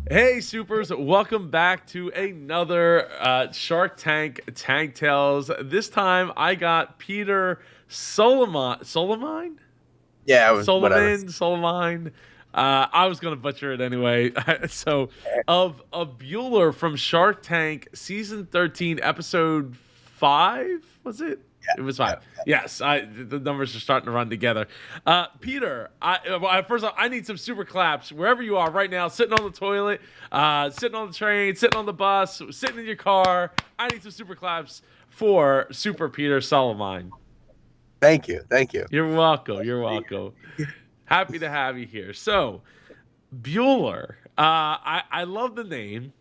Hey, supers, welcome back to another Shark Tank Tank Tales. This time I got Peter Solimine? Yeah, whatever. Solimine. I was going to butcher it anyway. So, of Beulr from Shark Tank season 13, episode 5, was it? Yeah, It was yeah. 5. Yes, the numbers are starting to run together. Peter, first off, I need some super claps wherever you are right now, sitting on the toilet, sitting on the train, sitting on the bus, sitting in your car. I need some super claps for Super Peter Salamine. Thank you, thank you. You're welcome. You're welcome. Happy to have you here. So, Bueller, I love the name.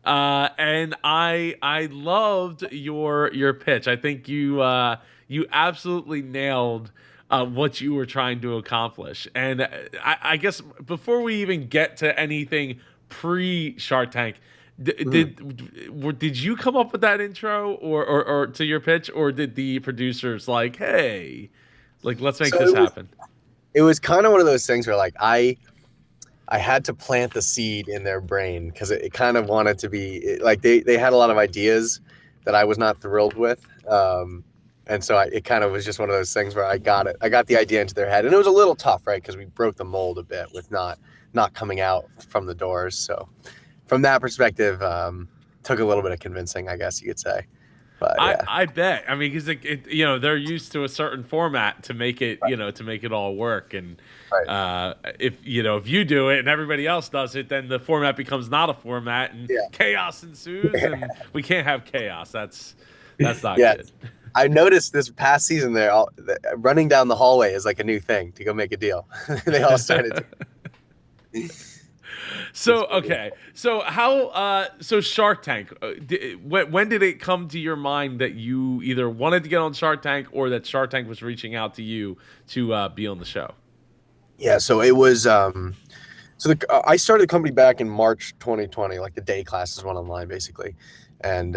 And I loved your pitch. I think you absolutely nailed what you were trying to accomplish. And I guess before we even get to anything pre Shark Tank, Mhm. did you come up with that intro or to your pitch, or did the producers like, hey, like let's make So this happen? it was kind of one of those things where like I had to plant the seed in their brain because it kind of wanted to be like they had a lot of ideas that I was not thrilled with. And so it kind of was just one of those things where I got the idea into their head, and it was a little tough, right? Because we broke the mold a bit with not coming out from the doors. So from that perspective, took a little bit of convincing, I guess you could say. But yeah, I bet. I mean, because they're used to a certain format to make it to make it all work. And right. if you do it and everybody else does it, then the format becomes not a format, and chaos ensues, and we can't have chaos. That's not Yeah. good. I noticed this past season running down the hallway is like a new thing to go make a deal. They all started to. It's So funny. okay, so so Shark Tank, when did it come to your mind that you either wanted to get on Shark Tank or that Shark Tank was reaching out to you to be on the show? Yeah, so it was I started the company back in March 2020, like the day classes went online basically. And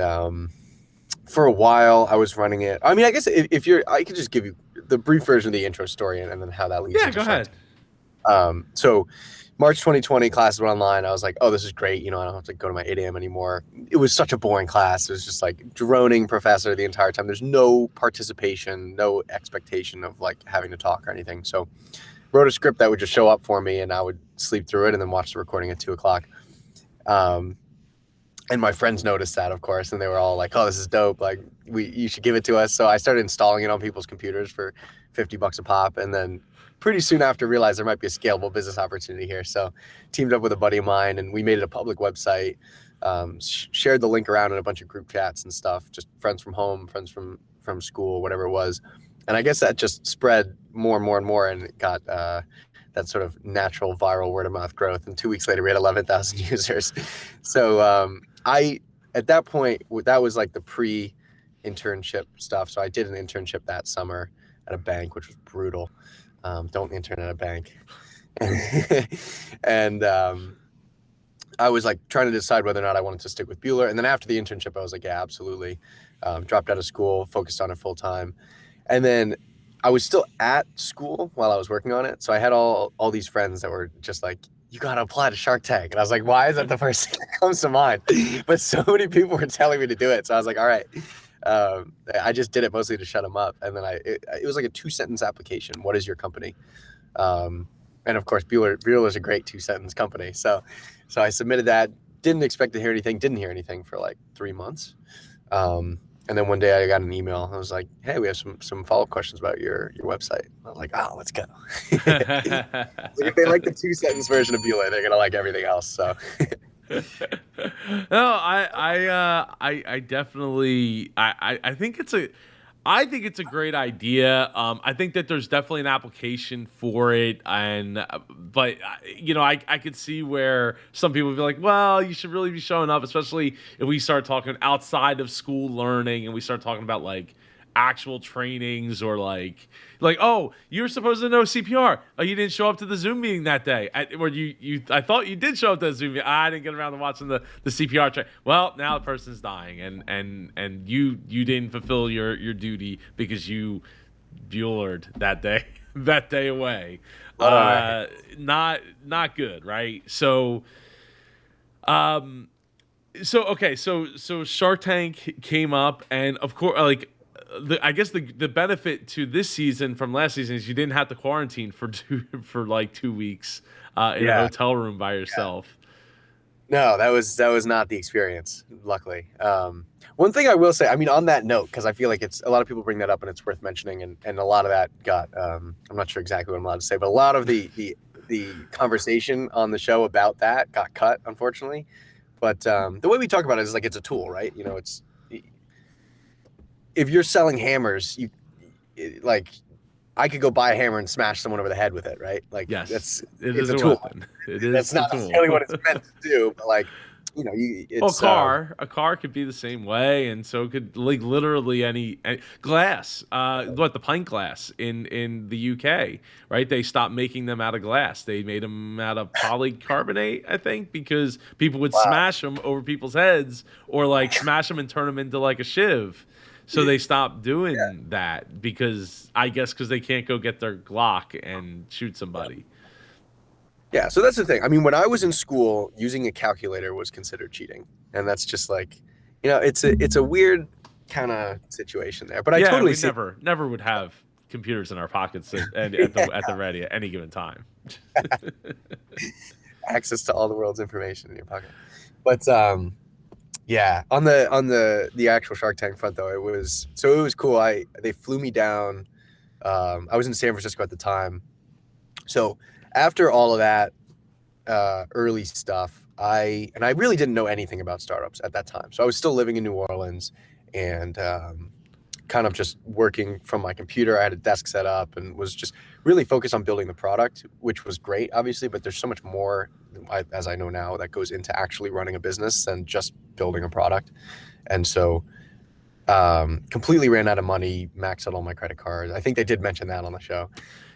for a while I was running it. I mean, I guess if you're I could just give you the brief version of the intro story and then how that leads Yeah, into go Shark ahead. Tank. So March 2020 classes went online. I was like, oh, this is great. I don't have to go to my 8 a.m. anymore. It was such a boring class. It was just like droning professor the entire time. There's no participation, no expectation of like having to talk or anything. So wrote a script that would just show up for me and I would sleep through it and then watch the recording at 2 o'clock. Um, and my friends noticed that, of course, and they were all like, "Oh, this is dope! Like, you should give it to us." So I started installing it on people's computers for $50 a pop, and then pretty soon after realized there might be a scalable business opportunity here. So teamed up with a buddy of mine, and we made it a public website. Shared the link around in a bunch of group chats and stuff, just friends from home, friends from school, whatever it was. And I guess that just spread more and more and more, and it got that sort of natural viral word of mouth growth. And 2 weeks later, we had 11,000 users. So I at that point that was like the pre internship stuff. So I did an internship that summer at a bank, which was brutal. Don't intern at a bank. And I was like trying to decide whether or not I wanted to stick with Beulr. And then after the internship, I was like, yeah, absolutely. Dropped out of school, focused on it full time. And then I was still at school while I was working on it. So I had all these friends that were just like, you got to apply to Shark Tank. And I was like, why is that the first thing that comes to mind? But so many people were telling me to do it. So I was like, all right. I just did it mostly to shut them up. And then it was like a 2 sentence application. What is your company? And of course, Beulr is a great 2 sentence company. So I submitted that. Didn't expect to hear anything. Didn't hear anything for like 3 months. And then one day I got an email. I was like, "Hey, we have some follow up questions about your website." I was like, "Oh, let's go." Like if they like the 2 sentence version of Beulr, they're gonna like everything else. So No, I definitely, I think it's a great idea. I think that there's definitely an application for it, and but I could see where some people would be like, well, you should really be showing up, especially if we start talking outside of school learning and we start talking about like actual trainings or like oh, you're supposed to know CPR. Oh, you didn't show up to the Zoom meeting that day. I thought you did show up to the Zoom meeting. I didn't get around to watching the CPR train. Well, now the person's dying, and you didn't fulfill your duty because you Buellered that day that day away. Blood on our Not good, right? Um, so Shark Tank came up, and of course, like I guess the benefit to this season from last season is you didn't have to quarantine for for like 2 weeks in a Yeah. hotel room by yourself. No, that was not the experience, luckily. One thing I will say, I mean, on that note, because I feel like it's a lot of people bring that up and it's worth mentioning, and a lot of that got I'm not sure exactly what I'm allowed to say, but a lot of the conversation on the show about that got cut, unfortunately. But the way we talk about it is like it's a tool, right? You know, it's if you're selling hammers, like I could go buy a hammer and smash someone over the head with it, right? Like Yes, that's it it's is a a tool. weapon. It is That's a not tool. necessarily what it's meant to do, but like you know, Well, it's a car could be the same way, and so could like literally any glass. What the pint glass in the UK, right? They stopped making them out of glass. They made them out of polycarbonate, I think, because people would wow. smash them over people's heads or like smash them and turn them into like a shiv. So they stopped doing that because I guess because they can't go get their Glock and shoot somebody. Yeah, so that's the thing. I mean, when I was in school, using a calculator was considered cheating, and that's just like, you know, it's a weird kind of situation there. But I Yeah, totally we see. never would have computers in our pockets Yeah, at the ready at any given time. access to all the world's information in your pocket. But yeah, on the actual Shark Tank front though, it was cool. They flew me down. I was in San Francisco at the time, so after all of that early stuff, I really didn't know anything about startups at that time. So I was still living in New Orleans and kind of just working from my computer. I had a desk set up and was just really focused on building the product, which was great, obviously. But there's so much more, as I know now, that goes into actually running a business than just building a product. And so completely ran out of money, maxed out all my credit cards. I think they did mention that on the show,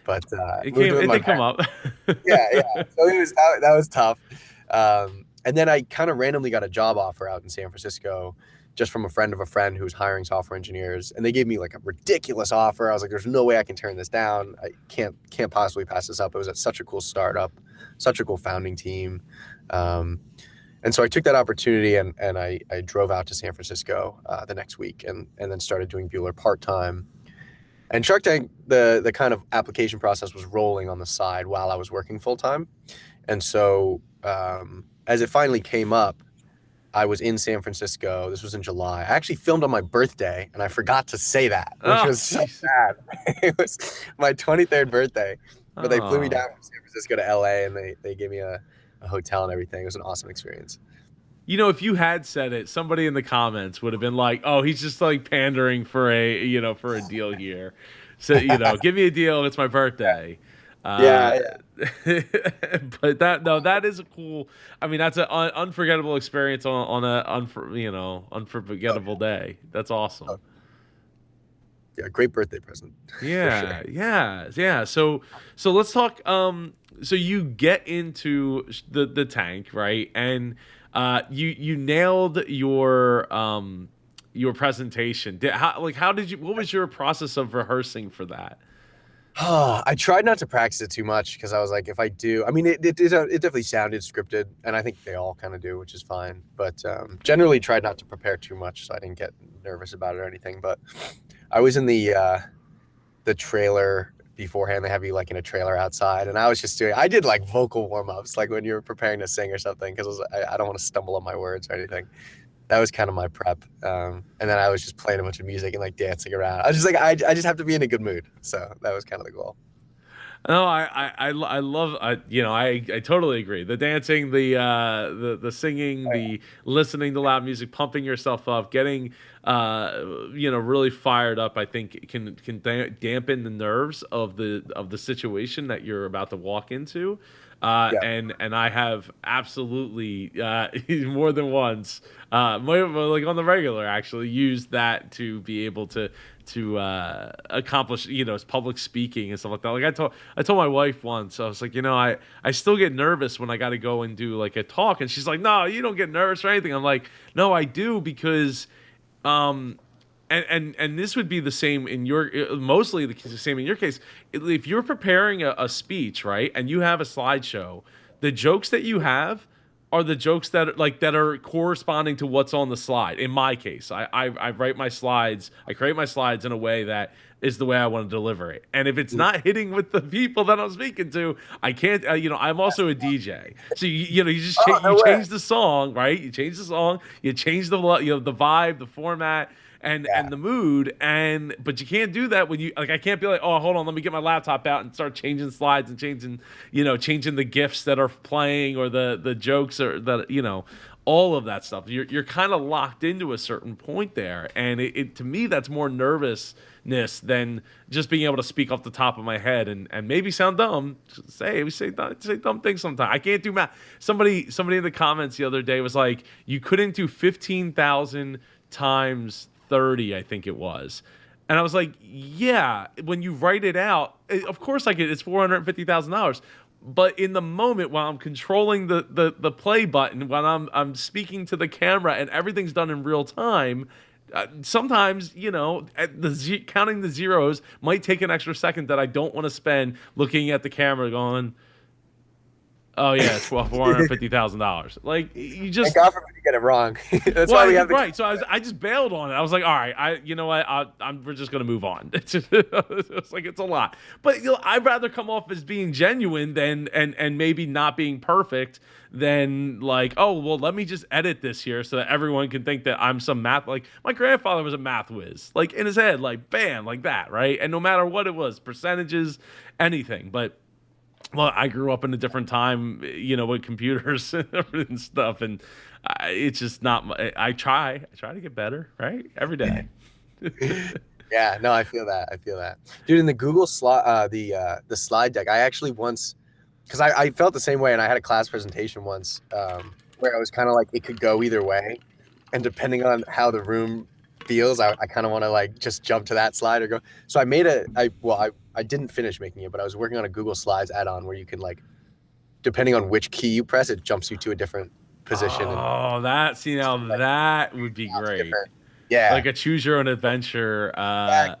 but moved in with It my did come parents. up. Yeah, yeah. So that was tough. And then I kind of randomly got a job offer out in San Francisco, just from a friend of a friend who was hiring software engineers, and they gave me like a ridiculous offer. I was like, "There's no way I can turn this down. I can't possibly pass this up." It was at such a cool startup, such a cool founding team. Um, and so I took that opportunity and I drove out to San Francisco the next week and then started doing Beulr part time. And Shark Tank, the kind of application process was rolling on the side while I was working full time. And so as it finally came up, I was in San Francisco. This was in July. I actually filmed on my birthday, and I forgot to say that, which Oh, was so jeez. sad. It was my 23rd birthday, but they flew me Oh. down from San Francisco to LA, and they gave me a hotel and everything. It was an awesome experience. You know, if you had said it, somebody in the comments would have been like, "Oh, he's just like pandering for for a deal here." So, give me a deal. It's my birthday. Uh, Yeah, yeah. but that no, that is a cool. I mean, that's an unforgettable experience on a Oh, unforgettable day. That's awesome. oh, yeah. Great birthday present for sure. Yeah. So let's talk. So you get into the tank, right? And you nailed your presentation. How did you? What was your process of rehearsing for that? I tried not to practice it too much because I was like, if I do, I mean, it definitely sounded scripted, and I think they all kind of do, which is fine. But generally, tried not to prepare too much, so I didn't get nervous about it or anything. But I was in the trailer beforehand. They have you like in a trailer outside, and I was just doing. I did like vocal warm ups, like when you were preparing to sing or something, because I don't want to stumble on my words or anything. That was kind of my prep. And then I was just playing a bunch of music and like dancing around. I was just like, I just have to be in a good mood. So that was kind of the goal. No, I love I totally agree. The dancing, the singing, the listening to loud music, pumping yourself up, getting really fired up. I think can dampen the nerves of the situation that you're about to walk into. Yeah. And I have absolutely more than once, like on the regular, actually used that to be able to accomplish public speaking and stuff like that. Like I told my wife once, I was like, I still get nervous when I got to go and do like a talk, and she's like, no, you don't get nervous or anything. I'm like, no, I do because um and this would be the same in your mostly the same in your case. If you're preparing a speech, right, and you have a slideshow, the jokes that you have are the jokes that are corresponding to what's on the slide. In my case, I write my slides, I create my slides in a way that is the way I want to deliver it. And if it's not hitting with the people that I'm speaking to, I can't. I'm also a DJ, so you just Oh, no you way. change the song, right? You change the song, you change the vibe, the format, Yeah. and the mood, but you can't do that when you like. I can't be like, oh, hold on, let me get my laptop out and start changing slides and changing the gifs that are playing or the jokes or all of that stuff. You're kind of locked into a certain point there, and it to me that's more nervousness than just being able to speak off the top of my head and maybe sound dumb. Say dumb things sometimes. I can't do math. Somebody in the comments the other day was like, you couldn't do 15,000 times 30, I think it was. And I was like, yeah, when you write it out, of course I get it's $450,000. But in the moment while I'm controlling the play button, when I'm speaking to the camera and everything's done in real time, sometimes counting the zeros might take an extra second that I don't want to spend looking at the camera going, oh yeah, it's $450,000. Like you Thank just God for me to get it wrong. That's why well, we have the. right. So I just bailed on it. I was like, all right, you know what? We're just gonna move on. It's like it's a lot, but I'd rather come off as being genuine than and maybe not being perfect than like, oh well, let me just edit this here so that everyone can think that I'm some math. Like my grandfather was a math whiz, like in his head, like bam, like that, right? And no matter what it was, percentages, anything, but. Well, I grew up in a different time, with computers and stuff, and it's just not. I try to get better, right, every day. Yeah, no, I feel that. I feel that, dude. In the Google slide, the slide deck, I actually once, because I felt the same way, and I had a class presentation once where I was kind of like it could go either way, and depending on how the room feels, I kind of want to like just jump to that slide or go. So I made I didn't finish making it, but I was working on a Google Slides add-on where you can like, depending on which key you press, it jumps you to a different position and Oh, now like that would be lots of great, different. Yeah, like a choose your own adventure. exactly.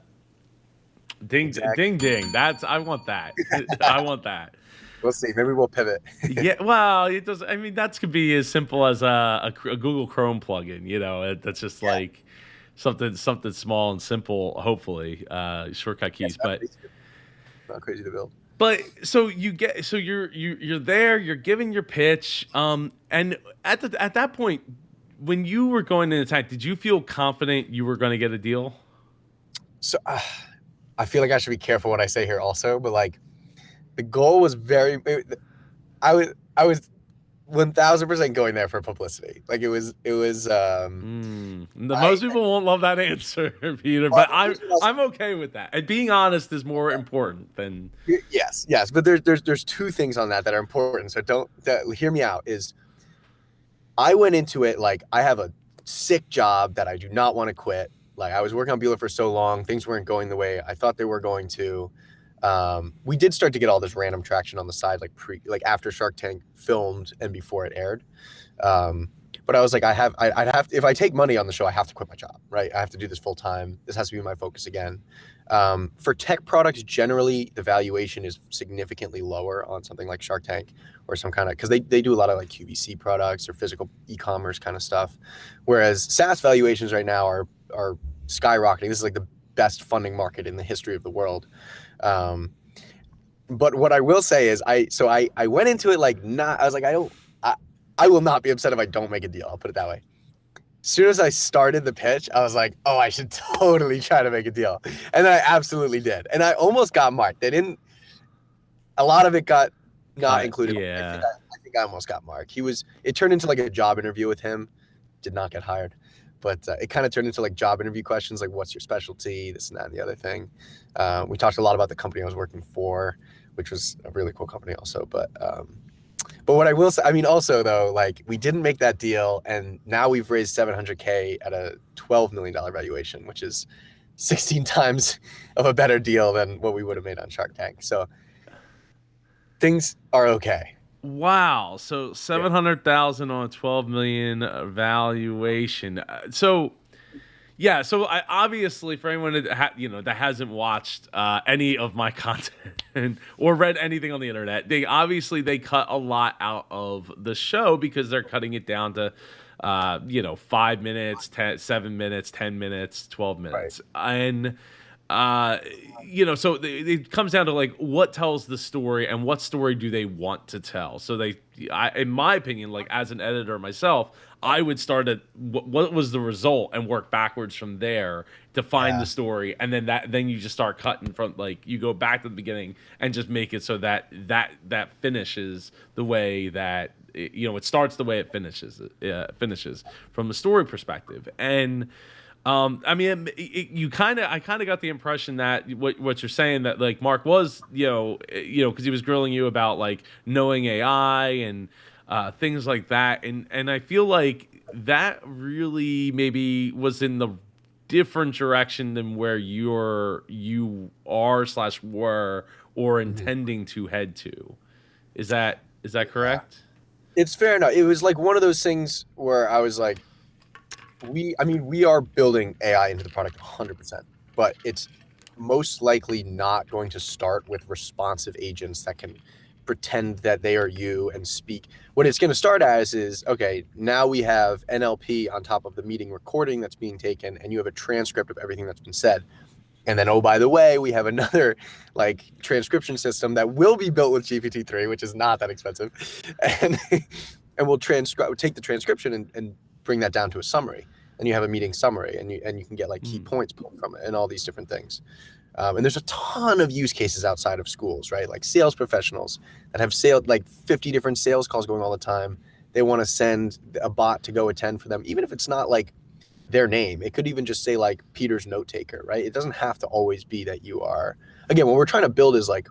Ding, Exactly. ding, ding. I want that. I want that. We'll see. Maybe we'll pivot. Yeah, well, it does. I mean, that could be as simple as a Google Chrome plugin. That's just Yeah. like something small and simple. Hopefully, shortcut Yeah, keys. it's not But crazy. Not crazy to build. so you're there. You're giving your pitch. And at that point, when you were going into attack, did you feel confident you were going to get a deal? So I feel like I should be careful what I say here also, but like the goal was I was 1000% going there for publicity. Like it was Most people won't love that answer, Peter, well, but I'm okay with that. And being honest is more important than. yes, but there's two things on that are important. So hear me out. Is I went into it like I have a sick job that I do not want to quit. Like I was working on Beulr for so long, things weren't going the way I thought they were going to. We did start to get all this random traction on the side, like after Shark Tank filmed and before it aired. But I was like, I'd have to, if I take money on the show, I have to quit my job, right? I have to do this full time. This has to be my focus again. For tech products, generally, the valuation is significantly lower on something like Shark Tank or some kind of, because they do a lot of like QVC products or physical e-commerce kind of stuff. Whereas SaaS valuations right now are skyrocketing. This is like the best funding market in the history of the world. But what I will say is I went into it like I was like, I will not be upset if I don't make a deal. I'll put it that way. As soon as I started the pitch, I was like, oh, I should totally try to make a deal. And then I absolutely did. And I almost got marked. A lot of it got not included. Yeah. I think I almost got marked. It turned into like a job interview with him. Did not get hired. But it kind of turned into like job interview questions, like what's your specialty, this and that and the other thing. We talked a lot about the company I was working for, which was a really cool company also. But what I will say, I mean, also though, like we didn't make that deal, and now we've raised $700K at a $12 million valuation, which is 16 times of a better deal than what we would have made on Shark Tank. So things are okay. Wow. So 700,000 on a 12 million valuation. So Yeah, so I obviously for anyone that hasn't watched any of my content or read anything on the internet, they cut a lot out of the show because they're cutting it down to 5 minutes, 7 minutes, 10 minutes, 12 Right. minutes, and so it comes down to like what tells the story and what story do they want to tell. So in my opinion, like as an editor myself, I would start at what was the result and work backwards from there to find the Yeah. story, and then you just start cutting from like you go back to the beginning and just make it so that finishes the way that it starts the way it finishes from a story perspective. And I mean, I kind of got the impression that what you're saying that like Mark was, because he was grilling you about like knowing AI and things like that, and I feel like that really maybe was in the different direction than where you are/were or Mhm. intending to head to. Is that Yeah. correct? It's fair enough. It was like one of those things where I was like, we are building AI into the product 100%, but it's most likely not going to start with responsive agents that can pretend that they are you and speak. What it's going to start as is, okay, now we have NLP on top of the meeting recording that's being taken, and you have a transcript of everything that's been said. And then, oh, by the way, we have another like transcription system that will be built with GPT-3, which is not that expensive. And and we'll take the transcription and bring that down to a summary. And you have a meeting summary, and you can get like key Mm. points pulled from it and all these different things. And there's a ton of use cases outside of schools, right? Like sales professionals that have like 50 different sales calls going all the time. They want to send a bot to go attend for them, even if it's not like their name. It could even just say like Peter's note taker, right? It doesn't have to always be that you are. Again, what we're trying to build is like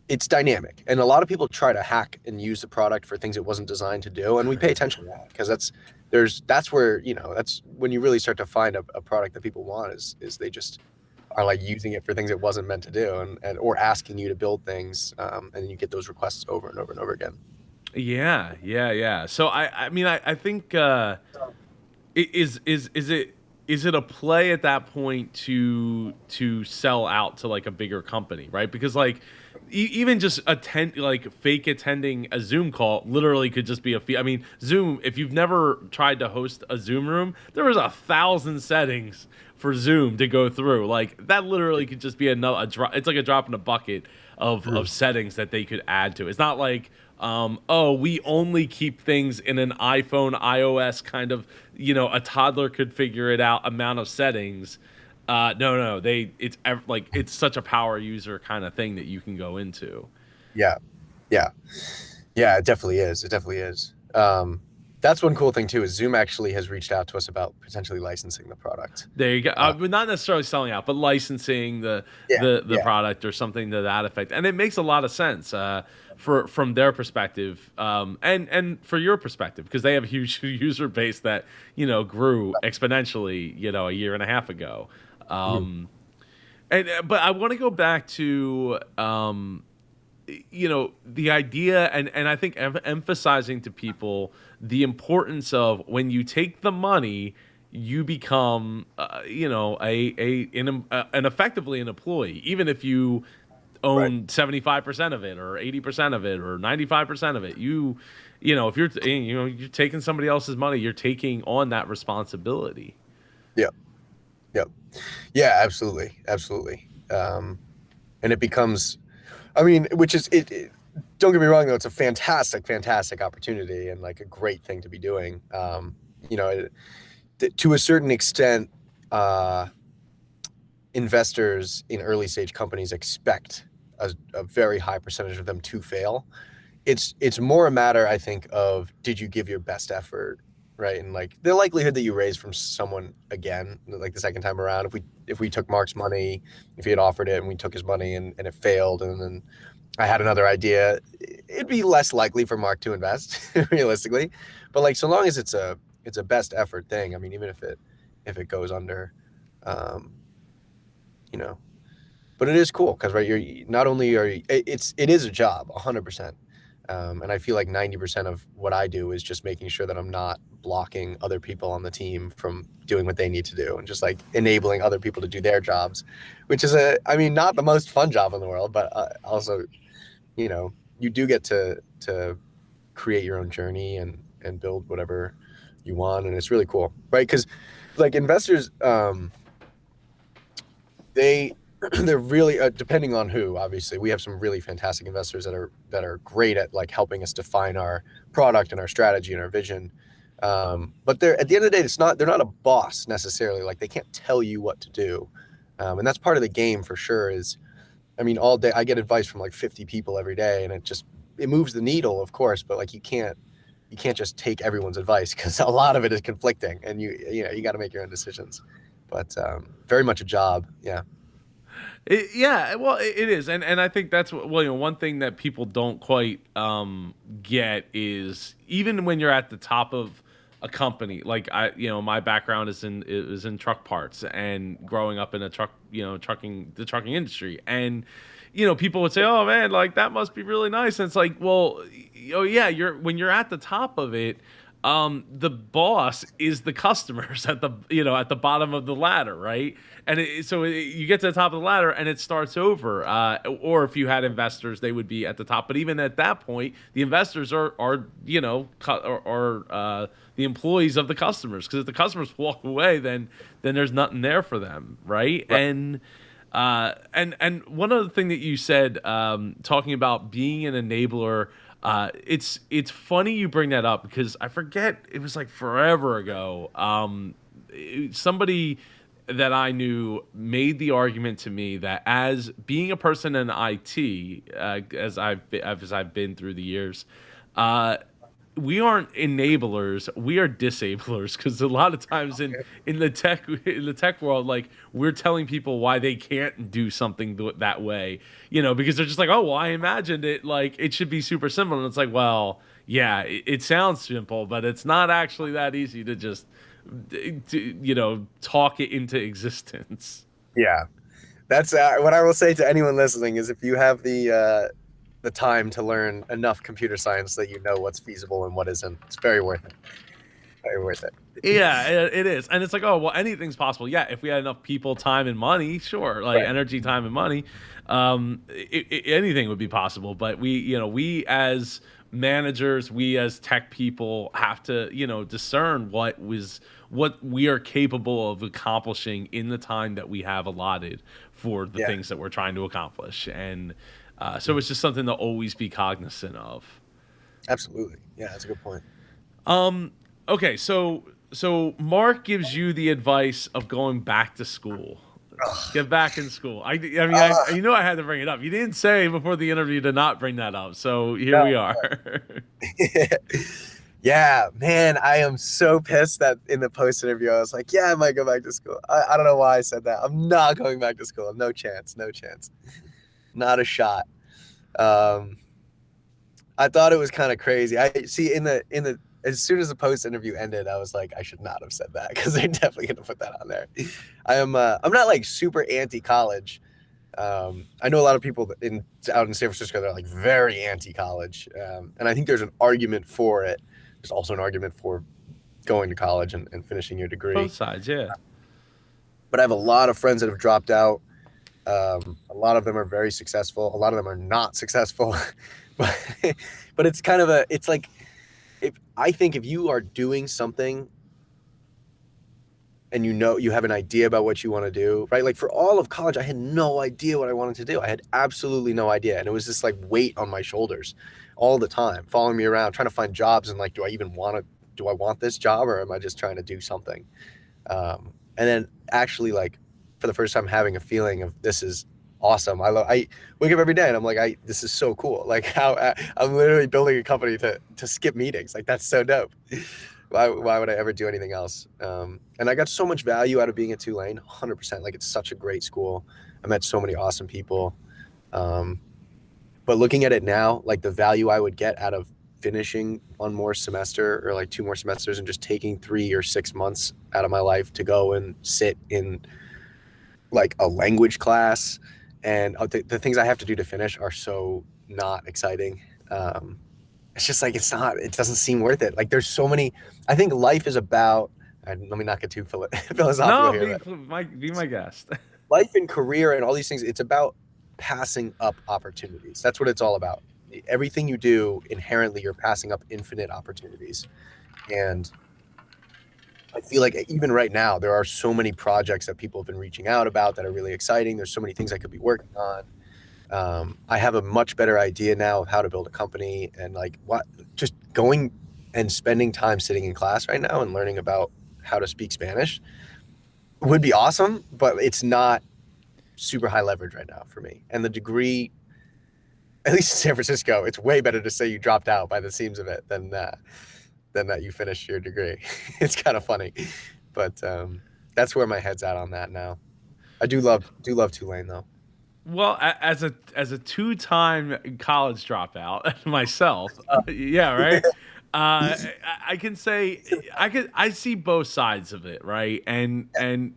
it's dynamic, and a lot of people try to hack and use the product for things it wasn't designed to do, and we pay attention to that because that's where that's when you really start to find a product that people want is they just are like using it for things it wasn't meant to do, and or asking you to build things, and then you get those requests over and over and over again. Yeah, yeah, yeah. So I mean, I think is it a play at that point to sell out to like a bigger company, right? Because like even just fake attending a Zoom call literally could just be a fee. I mean, Zoom. If you've never tried to host a Zoom room, there was 1,000 settings for Zoom to go through. Like that literally could just be another a drop. It's like a drop in a bucket of Mhm. settings that they could add to. It's not like we only keep things in an iPhone, iOS kind of, a toddler could figure it out amount of settings. No, no, it's such a power user kind of thing that you can go into. Yeah, yeah. Yeah, it definitely is. It definitely is. That's one cool thing too is Zoom actually has reached out to us about potentially licensing the product. There you go. Uh, But not necessarily selling out, but licensing the yeah, the yeah, product or something to that effect, and it makes a lot of sense from their perspective, and for your perspective because they have a huge user base that grew exponentially, a year and a half ago. mhm, Um, and but I want to go back to the idea and I think emphasizing to people the importance of when you take the money you become an effectively an employee even if you right. own 75% of it or 80% of it or 95% of it. If you're taking somebody else's money, you're taking on that responsibility. Yeah, yeah, yeah. Absolutely, absolutely. And it becomes, I mean, which is don't get me wrong though, it's a fantastic, fantastic opportunity and like a great thing to be doing. You know, to a certain extent, uh, investors in early stage companies expect a very high percentage of them to fail. It's more a matter, I think, of did you give your best effort, right? And like the likelihood that you raise from someone again, like the second time around, if we took Mark's money, if he had offered it and we took his money and it failed, and then I had another idea, it'd be less likely for Mark to invest, realistically. But like so long as it's a best effort thing, I mean, even if it goes under, um, you know, but it is cool because right, you're not only are you, it is a job 100%, And I feel like 90% of what I do is just making sure that I'm not blocking other people on the team from doing what they need to do and just like enabling other people to do their jobs, which is I mean, not the most fun job in the world, but also, you know, you do get to create your own journey and build whatever you want. And it's really cool, right? Because like investors, they they're really depending on who. Obviously, we have some really fantastic investors that are great at like helping us define our product and our strategy and our vision. But they're at the end of the day, they're not a boss necessarily. Like they can't tell you what to do, and that's part of the game for sure. Is I mean, all day I get advice from like 50 people every day, and it moves the needle, of course. But like you can't just take everyone's advice because a lot of it is conflicting, and you got to make your own decisions. But very much a job, yeah. Yeah, well, it is, and I think that's well, one thing that people don't quite get is even when you're at the top of a company, like my background is in truck parts and growing up in a the trucking industry, and people would say, "Oh man, like that must be really nice," and it's like, well, oh yeah, when you're at the top of it. The boss is the customers at the bottom of the ladder, right? And you get to the top of the ladder and it starts over. Or if you had investors, they would be at the top. But even at that point, the investors are the employees of the customers. Because if the customers walk away, then there's nothing there for them, right? Right. And one other thing that you said, talking about being an enabler. It's funny you bring that up because I forget it was like forever ago. Somebody that I knew made the argument to me that as being a person in IT, as I've been through the years, uh, we aren't enablers, we are disablers, because a lot of times in the tech world, like we're telling people why they can't do something that way, because they're just like, oh well, I imagined it like it should be super simple, and it's like, well, yeah, it sounds simple, but it's not actually that easy to just talk it into existence. Yeah, that's what I will say to anyone listening is if you have the time to learn enough computer science that you know what's feasible and what isn't, it's very worth it. Very worth it. Yeah, it is. And it's like, oh, well, anything's possible. Yeah, if we had enough people, time, and money, sure, like Right. energy, time, and money, anything would be possible. But we as managers, we as tech people have to, discern what we are capable of accomplishing in the time that we have allotted for the Yeah. things that we're trying to accomplish. And so it's just something to always be cognizant of. Absolutely. Yeah, that's a good point. Okay, so Mark gives you the advice of going back to school. Get back in school. I mean, Uh, I had to bring it up. You didn't say before the interview to not bring that up, so here no. we are. Yeah, man, I am so pissed that in the post interview I was like, yeah, I might go back to school. I don't know why I said that. I'm not going back to school. No chance. No chance. Not a shot. Um, I thought it was kind of crazy. I see in the as soon as the post interview ended, I was like, I should not have said that because they're definitely gonna put that on there. I'm not like super anti college. I know a lot of people out in San Francisco that are like very anti college, and I think there's an argument for it. There's also an argument for going to college and finishing your Both degree. sides, yeah. But I have a lot of friends that have dropped out. A lot of them are very successful. A lot of them are not successful. but but it's kind of it's like if I think if you are doing something and you have an idea about what you want to do, right? Like for all of college, I had no idea what I wanted to do. I had absolutely no idea. And it was this like weight on my shoulders all the time, following me around, trying to find jobs and like, do I want this job or am I just trying to do something? And then actually like for the first time having a feeling of this is awesome. I wake up every day and I'm like, this is so cool. Like how I'm literally building a company to skip meetings. Like that's so dope. Why would I ever do anything else? And I got so much value out of being at Tulane, 100%. Like it's such a great school. I met so many awesome people. Um, but looking at it now, like the value I would get out of finishing one more semester or like two more semesters and just taking 3 or 6 months out of my life to go and sit in like a language class and the things I have to do to finish are so not exciting. it's just like, it's not, it doesn't seem worth it. Like there's so many, I think life is about, and let me not get too philosophical No, here, be but be my guest. life and career and all these things, it's about passing up opportunities. That's what it's all about. Everything you do, inherently, you're passing up infinite opportunities. And I feel like even right now, there are so many projects that people have been reaching out about that are really exciting. There's so many things I could be working on. I have a much better idea now of how to build a company, and like what, just going and spending time sitting in class right now and learning about how to speak Spanish would be awesome, but it's not super high leverage right now for me. And the degree, at least in San Francisco, it's way better to say you dropped out by the seams of it than that you finished your degree. It's kind of funny, but that's where my head's at on that now. I do love Tulane though. Well, as a two-time college dropout myself, yeah, right. I can say I see both sides of it, right? And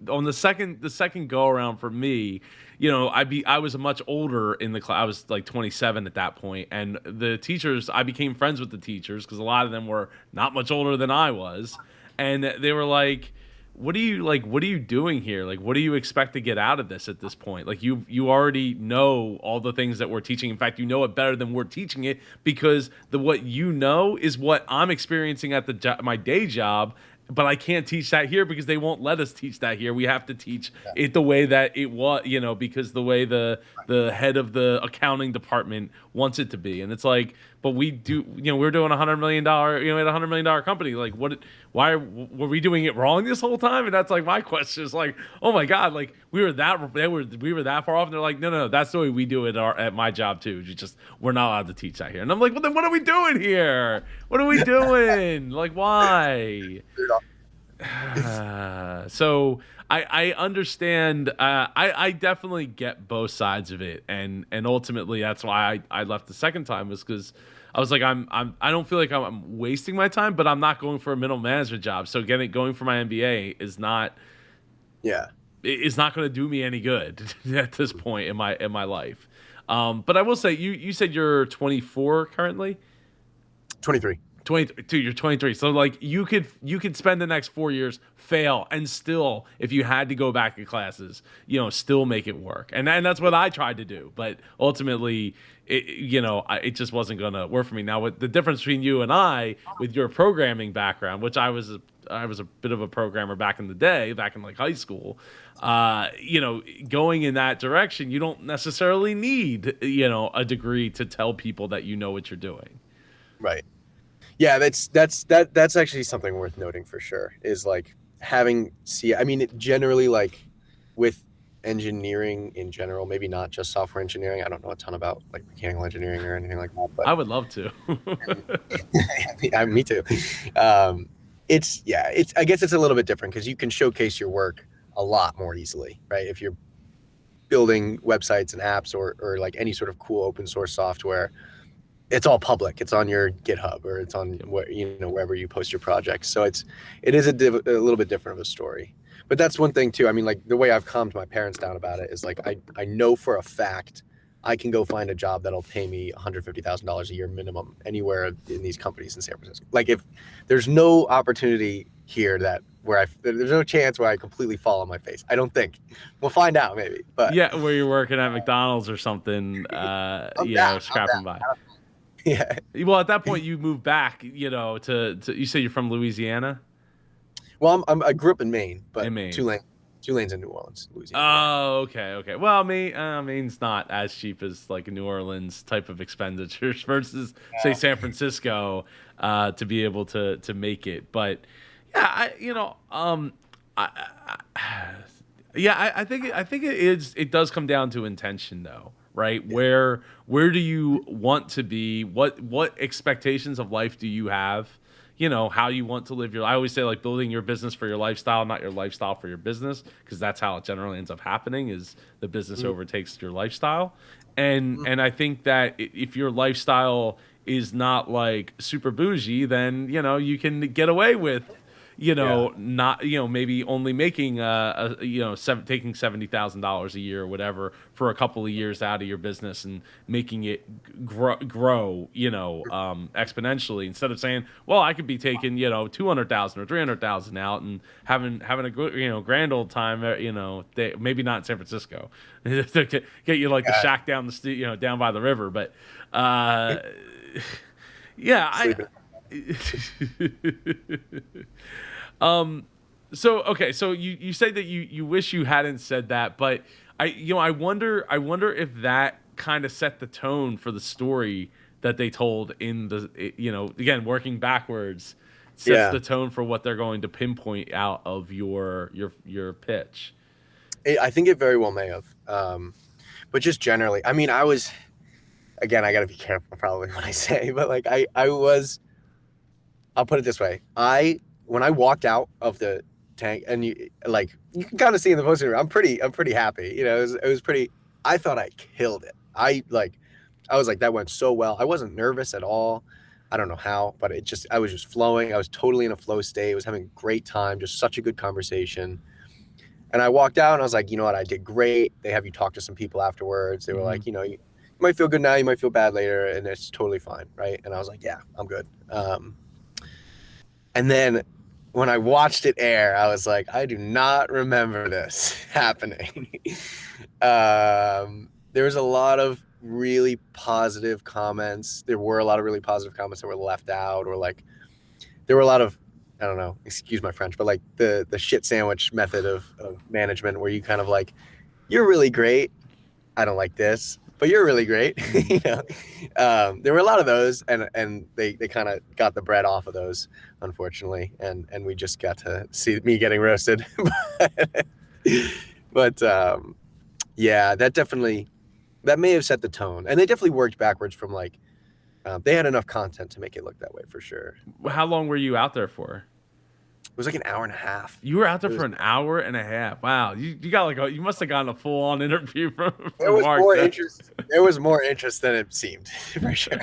on the second go around for me, I was much older in the class. I was like 27 at that point, and the teachers, I became friends with the teachers because a lot of them were not much older than I was, and they were like, what are you doing here? Like, what do you expect to get out of this at this point? Like, you already know all the things that we're teaching. In fact, you know it better than we're teaching it, because the what you know is what I'm experiencing at my day job. But I can't teach that here because they won't let us teach that here. We have to teach it the way that it was, because the way the head of the accounting department wants it to be. And it's like, but we do, we're doing $100 million, at $100 million company. Like, were we doing it wrong this whole time? And that's like my question is like, oh my God, like we were that far off. And they're like, no, that's the way we do it at my job too. We're not allowed to teach that here. And I'm like, well, then what are we doing here? What are we doing? Like, why? So I understand. I definitely get both sides of it, and ultimately that's why I left the second time, was because I was like, I don't feel like I'm wasting my time, but I'm not going for a middle management job. So going for my MBA Yeah. is not going to do me any good at this point in my life. But I will say, you said you're 24 currently. 23. 22, you're 23, so like you could spend the next 4 years, fail, and still, if you had to go back to classes, still make it work. And that's what I tried to do, but ultimately it just wasn't gonna work for me. Now, with the difference between you and I, with your programming background, which I was a bit of a programmer back in the day, back in like high school, going in that direction, you don't necessarily need a degree to tell people that you know what you're doing. Right. Yeah, that's actually something worth noting for sure. Is like I mean, generally, like with engineering in general, maybe not just software engineering. I don't know a ton about like mechanical engineering or anything like that, but I would love to. yeah, me too. Um, it's I guess it's a little bit different because you can showcase your work a lot more easily, right? If you're building websites and apps or like any sort of cool open source software, it's all public. It's on your GitHub or it's on wherever you post your projects. So it is a little bit different of a story. But that's one thing too. I mean, like the way I've calmed my parents down about it is like I know for a fact I can go find a job that'll pay me $150,000 a year minimum anywhere in these companies in San Francisco. Like if there's no opportunity here there's no chance where I completely fall on my face. I don't think. We'll find out maybe. But Yeah, where you're working at McDonald's or something, I'm scrapping down. by. Yeah. Well, at that point, you moved back, to you say you're from Louisiana? Well, I grew up in Maine, but In Maine. Tulane's in New Orleans, Louisiana. Oh, okay. Well, Maine's not as cheap as like New Orleans type of expenditures versus say San Francisco, to be able to make it. But yeah, I think it does come down to intention though, right? Yeah. Where do you want to be? What expectations of life do you have? How you want to live your. I always say, like, building your business for your lifestyle, not your lifestyle for your business, because that's how it generally ends up happening. Is the business overtakes your lifestyle, and I think that if your lifestyle is not like super bougie, then you can get away with Yeah. not, maybe only making, taking $70,000 a year or whatever for a couple of years out of your business and making it grow, exponentially, instead of saying, well, I could be taking, 200,000 or 300,000 out and having a good, grand old time, maybe not in San Francisco, to get you like the Yeah. shack down down by the river, but, yeah, Sleeping. so okay, so you say that you wish you hadn't said that, but I wonder if that kind of set the tone for the story that they told in again, working backwards sets Yeah. the tone for what they're going to pinpoint out of your pitch. I think it very well may have. But just generally, I mean, I was, again, I got to be careful probably what I say, but like I was, I'll put it this way. When I walked out of the tank, and you can kind of see in the poster, I'm pretty happy. It was pretty, I thought I killed it. I was like, that went so well. I wasn't nervous at all. I don't know how, but I was just flowing. I was totally in a flow state. I was having a great time, just such a good conversation. And I walked out and I was like, you know what? I did great. They have you talk to some people afterwards. They were Hmm. like, you might feel good now, you might feel bad later, and it's totally fine. Right. And I was like, yeah, I'm good. And then when I watched it air, I was like, I do not remember this happening. There was a lot of really positive comments. There were a lot of really positive comments that were left out, or like there were a lot of, I don't know, excuse my French, but like the shit sandwich method of management, where you kind of like, you're really great. I don't like this, but you're really great. Hmm. There were a lot of those, and they kind of got the bread off of those, unfortunately, and we just got to see me getting roasted. but yeah, that may have set the tone, and they definitely worked backwards from like, they had enough content to make it look that way for sure. How long were you out there for? It was like an hour and a half. You were out there It for was an hour and a half. Wow, you got like you must have gotten a full on interview from there from was Mark. more interest. There was more interest than it seemed, for sure.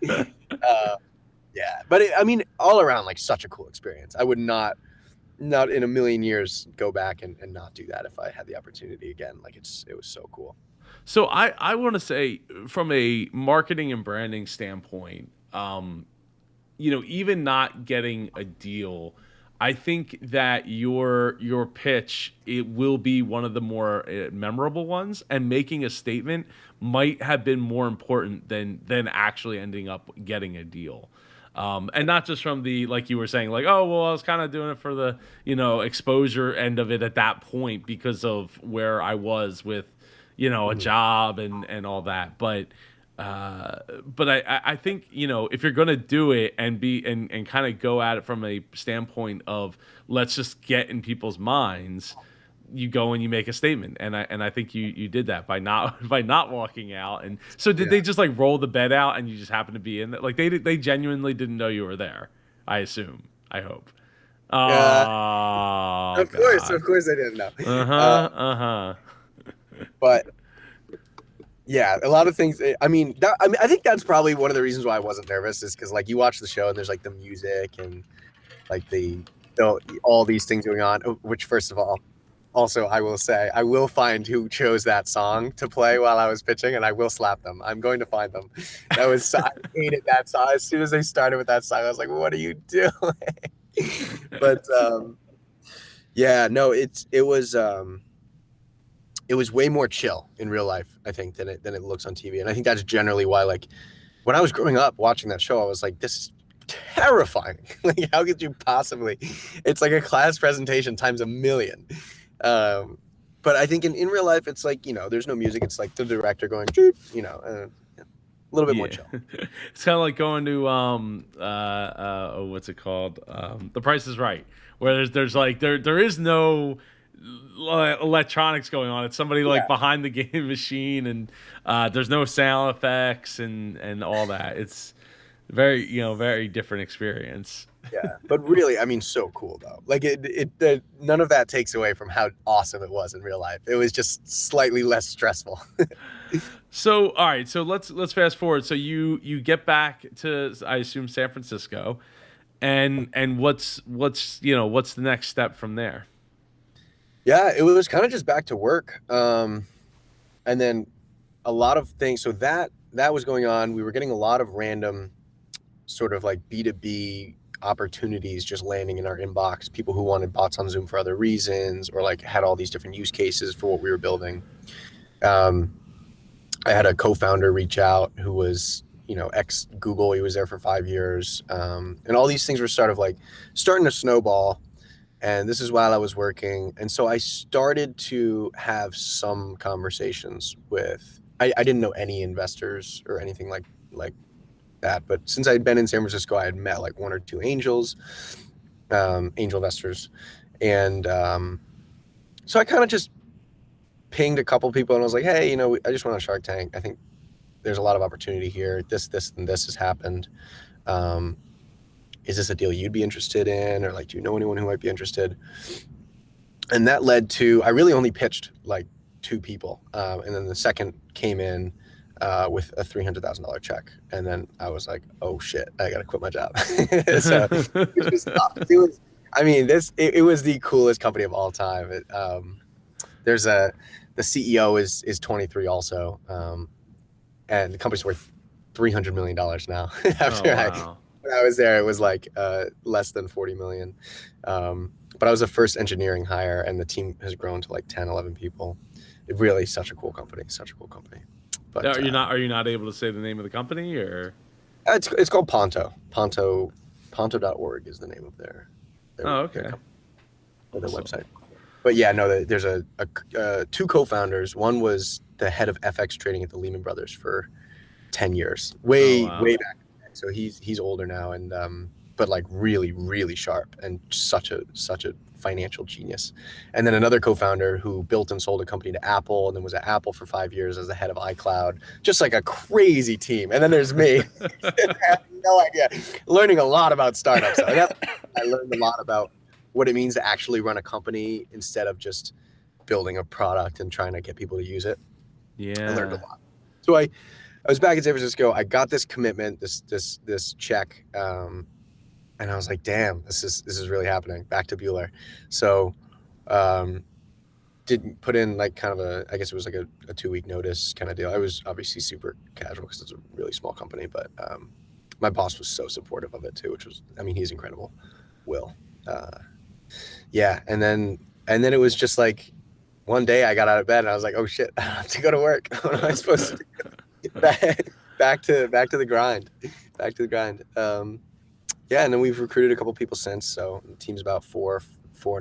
Uh, yeah, but I mean, all around, like such a cool experience. I would not in a million years go back and not do that if I had the opportunity again. Like it was so cool. So I want to say, from a marketing and branding standpoint, even not getting a deal, I think that your pitch, it will be one of the more memorable ones, and making a statement might have been more important than actually ending up getting a deal. And not just from the, like you were saying, like, oh well, I was kind of doing it for the exposure end of it at that point because of where I was with a Mhm. job and all that. But I think, if you're gonna do it and and kind of go at it from a standpoint of, let's just get in people's minds, you go and you make a statement, and I think you did that by not by not walking out. And so, did Yeah. they just like roll the bed out and you just happened to be in it? Like, they genuinely didn't know you were there, I assume, I hope. Uh, Oh of God. course, I didn't know. Uh, Uh-huh. Uh-huh. but yeah, a lot of things. I think that's probably one of the reasons why I wasn't nervous, is because like you watch the show and there's like the music and like all these things going on. Which, first of all, also I will say, I will find who chose that song to play while I was pitching, and I will slap them. I'm going to find them. I hated that song. As soon as they started with that song, I was like, "What are you doing?" But yeah, no, it was way more chill in real life, I think, than it looks on TV. And I think that's generally why, like, when I was growing up watching that show, I was like, this is terrifying. Like, how could you possibly? It's like a class presentation times a million. Um, but I think in real life, it's like, there's no music. It's like the director going, a little bit more Yeah. chill. It's kind of like going to what's it called? The Price is Right, where there's like there is no electronics going on. It's somebody like Yeah, behind the game machine, and there's no sound effects and all that. It's very, very different experience. yeah. But really, I mean, so cool though. Like none of that takes away from how awesome it was in real life. It was just slightly less stressful. So, all right, so let's fast forward. So you get back to, I assume, San Francisco, And what's the next step from there? Yeah, it was kind of just back to work. And then a lot of things. So that was going on. We were getting a lot of random sort of like B2B opportunities just landing in our inbox. People who wanted bots on Zoom for other reasons, or like had all these different use cases for what we were building. Um, I had a co-founder reach out who was, ex Google. He was there for 5 years, and all these things were sort of like starting to snowball. And this is while I was working, and so I started to have some conversations with. I didn't know any investors or anything like that, but since I'd been in San Francisco, I had met like one or two angels, angel investors, and so I kind of just pinged a couple people and I was like, hey, I just went on Shark Tank. I think there's a lot of opportunity here. This, and this has happened. Um, is this a deal you'd be interested in? Or like, do you know anyone who might be interested? And that led to, I really only pitched like two people. And then the second came in with a $300,000 check. And then I was like, oh shit, I got to quit my job. So it was tough. It was the coolest company of all time. The CEO is 23 also. And the company's worth $300 million now. When I was there, it was like less than 40 million. But I was the first engineering hire, and the team has grown to like 10, 11 people. It really such a cool company. But Are you not able to say the name of the company, or? It's called Ponto. Ponto.org is the name of their Okay. Their website. But yeah, no, there's two co-founders. One was the head of FX trading at the Lehman Brothers for 10 years, way back. So he's older now, and but like really, really sharp and such a financial genius. And then another co-founder who built and sold a company to Apple, and then was at Apple for 5 years as the head of iCloud. Just like a crazy team. And then there's me. I have no idea. Learning a lot about startups. So I learned a lot about what it means to actually run a company instead of just building a product and trying to get people to use it. Yeah. I learned a lot. So I was back in San Francisco. I got this commitment, this check, and I was like, "Damn, this is really happening." Back to Beulr. So, didn't put in like kind of I guess it was like a 2-week notice kind of deal. I was obviously super casual because it's a really small company, but my boss was so supportive of it too, which was, he's incredible. Will, yeah, and then it was just like one day I got out of bed and I was like, "Oh shit, I have to go to work. What am I supposed to do?" back to the grind. Yeah, and then we've recruited a couple people since. So the team's about four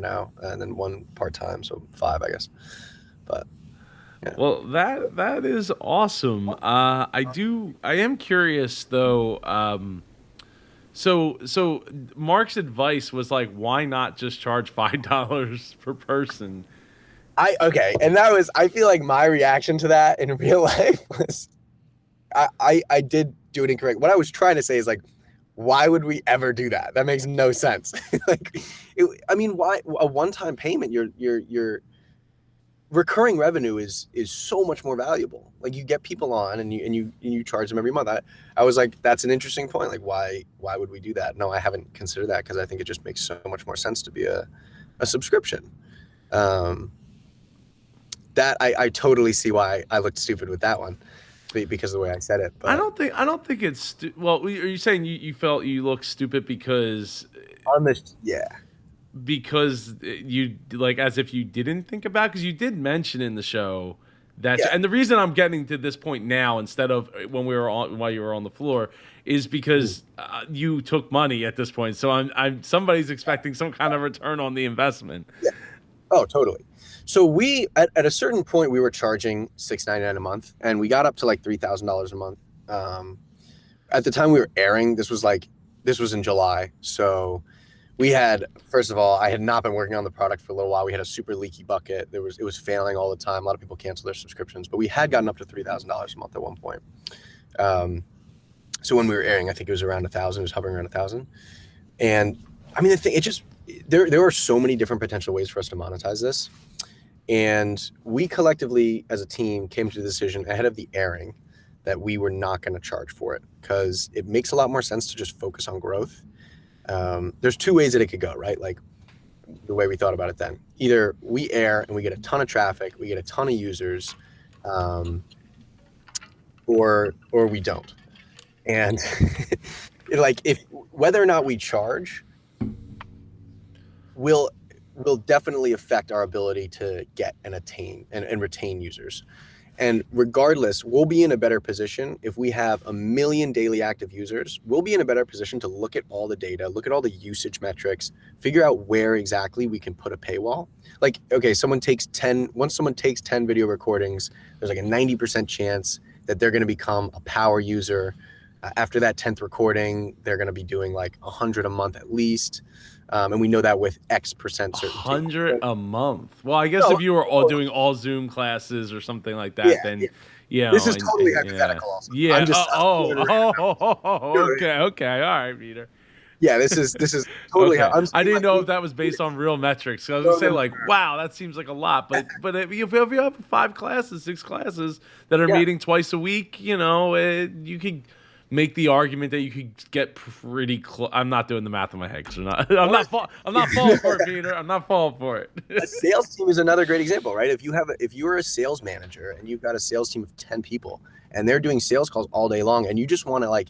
now, and then one part-time, so 5, I guess. But yeah. Well, that is awesome. I am curious though. So Mark's advice was like, why not just charge $5 per person? And I feel like my reaction to that in real life was, I did do it incorrect. What I was trying to say is like, why would we ever do that? That makes no sense. Why a one-time payment? Your recurring revenue is so much more valuable. Like, you get people on and you charge them every month. I was like, that's an interesting point. Like, why would we do that? No, I haven't considered that, because I think it just makes so much more sense to be a subscription. That I totally see why I looked stupid with that one, because of the way I said it. But I don't think it's well. Are you saying you felt you looked stupid because on this, yeah, because you, like, as if you didn't think about, because you did mention in the show that, Yeah. and the reason I'm getting to this point now instead of when we were on, while you were on the floor, is because you took money at this point. So I'm somebody's expecting some kind of return on the investment. Yeah. Oh, totally. So we at a certain point we were charging $6.99 a month, and we got up to like $3,000 a month. At the time we were airing, this was in July. So we had, first of all, I had not been working on the product for a little while. We had a super leaky bucket. It was failing all the time. A lot of people canceled their subscriptions, but we had gotten up to $3,000 a month at one point. So when we were airing, I think it was around 1,000. It was hovering around 1,000. And the thing, there are so many different potential ways for us to monetize this. And we collectively as a team came to the decision ahead of the airing that we were not going to charge for it, because it makes a lot more sense to just focus on growth. There's two ways that it could go, right? Like the way we thought about it then. Either we air and we get a ton of traffic, we get a ton of users, um, or we don't. And like if whether or not we charge will definitely affect our ability to get and attain and retain users. And regardless, we'll be in a better position if we have 1 million daily active users. We'll be in a better position to look at all the data, look at all the usage metrics, figure out where exactly we can put a paywall. Like, okay, once someone takes 10 video recordings, there's like a 90% chance that they're going to become a power user. After that 10th recording, they're going to be doing like 100 a month at least. And we know that with X% certainty. 100 a month. Well, I guess No, if you were all doing all Zoom classes or something like that, yeah, then yeah. you know, This is totally yeah, hypothetical. Also, yeah. I'm just Okay, all right, Peter. Yeah, this is totally how Okay, I'm I saying. didn't Like, know if that was based on real metrics. So I was no, gonna say no, like, wow, that seems like a lot. But if you have 5 classes, 6 classes that are yeah, meeting twice a week, you know, you could make the argument that you could get pretty close. I'm not doing the math in my head because I'm not falling for it, Peter. I'm not falling for it. a sales team is another great example, right? If you're a sales manager and you've got a sales team of 10 people and they're doing sales calls all day long, and you just want to like